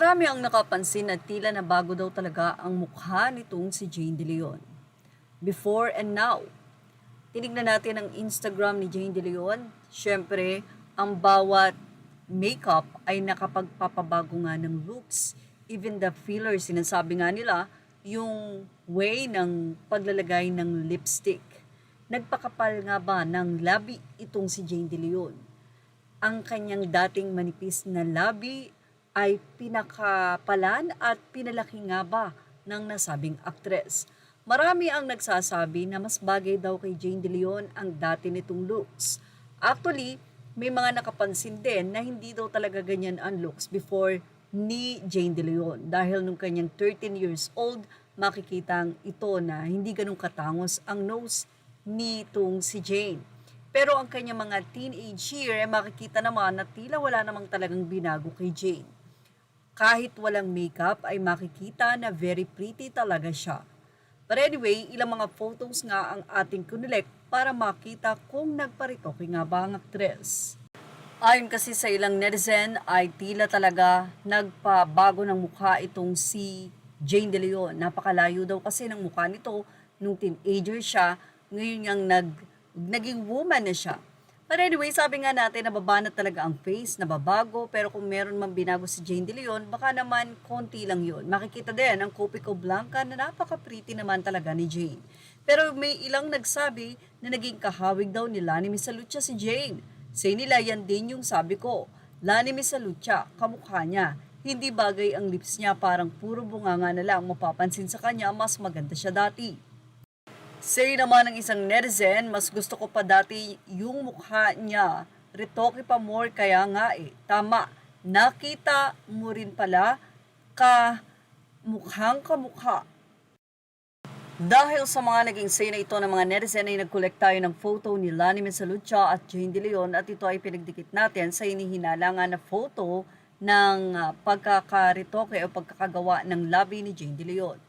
Marami ang nakapansin na tila na bago daw talaga ang mukha nitong si Jane De Leon. Before and now. Tinignan natin ang Instagram ni Jane De Leon. Siyempre, ang bawat makeup ay nakapagpapabago nga ng looks. Even the filler, sinasabi nga nila, yung way ng paglalagay ng lipstick. Nagpakapal nga ba ng labi itong si Jane De Leon? Ang kanyang dating manipis na labi ay pinakapalan at pinalaki nga ba ng nasabing aktres. Marami ang nagsasabi na mas bagay daw kay Jane De Leon ang dati nitong looks. Actually, may mga nakapansin din na hindi daw talaga ganyan ang looks before ni Jane De Leon. Dahil nung kanyang 13 years old, makikitang ito na hindi ganun katangos ang nose nitong si Jane. Pero ang kanyang mga teenage year, makikita naman na tila wala namang talagang binago kay Jane. Kahit walang makeup ay makikita na very pretty talaga siya. But anyway, ilang mga photos nga ang ating kunilek para makita kung nagparitoke nga ba ang aktres. Ayon kasi sa ilang netizen ay tila talaga nagpabago ng mukha itong si Jane De Leon. Napakalayo daw kasi ng mukha nito nung teenager siya, ngayon niyang naging woman na siya. But anyway, sabi nga natin, nababanat talaga ang face, nababago, pero kung meron man binago si Jane De Leon, baka naman konti lang yon. Makikita din ang Kopiko Blanca na napaka-pretty naman talaga ni Jane. Pero may ilang nagsabi na naging kahawig daw ni Lani Misalucha si Jane. Say nila, yan din yung sabi ko. Lani Misalucha, kamukha niya. Hindi bagay ang lips niya, parang puro bunganga na lang. Mapapansin sa kanya, mas maganda siya dati. Say naman ng isang netizen, mas gusto ko pa dati yung mukha niya. Retoke pa more kaya nga eh. Tama, nakita mo rin pala mukhang kamukha. Dahil sa mga naging say na ito ng mga netizen ay nag-collect tayo ng photo ni Lani Misalucha at Jane De Leon at ito ay pinagdikit natin sa inihinalangan na photo ng pagkakaritoke o pagkakagawa ng labi ni Jane De Leon.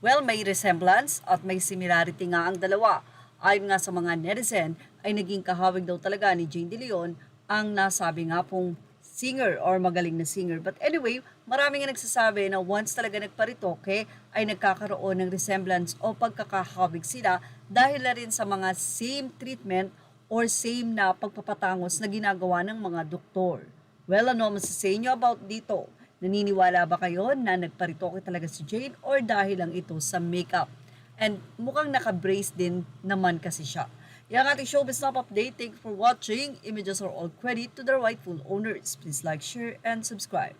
Well, may resemblance at may similarity nga ang dalawa. Ayon nga sa mga netizen, ay naging kahawig daw talaga ni Jane De Leon ang nasabi nga pong singer or magaling na singer. But anyway, marami nga nagsasabi na once talaga nagparitoke ay nagkakaroon ng resemblance o pagkakahawig sila dahil na rin sa mga same treatment or same na pagpapatangos na ginagawa ng mga doktor. Well, ano masasay nyo about dito? Naniniwala ba kayo na nagparitoke talaga si Jane or dahil lang ito sa makeup? And mukhang naka-brace din naman kasi siya. Yung ating showbiz top update. Thank you for watching. Images are all credit to the rightful owners. Please like, share, and subscribe.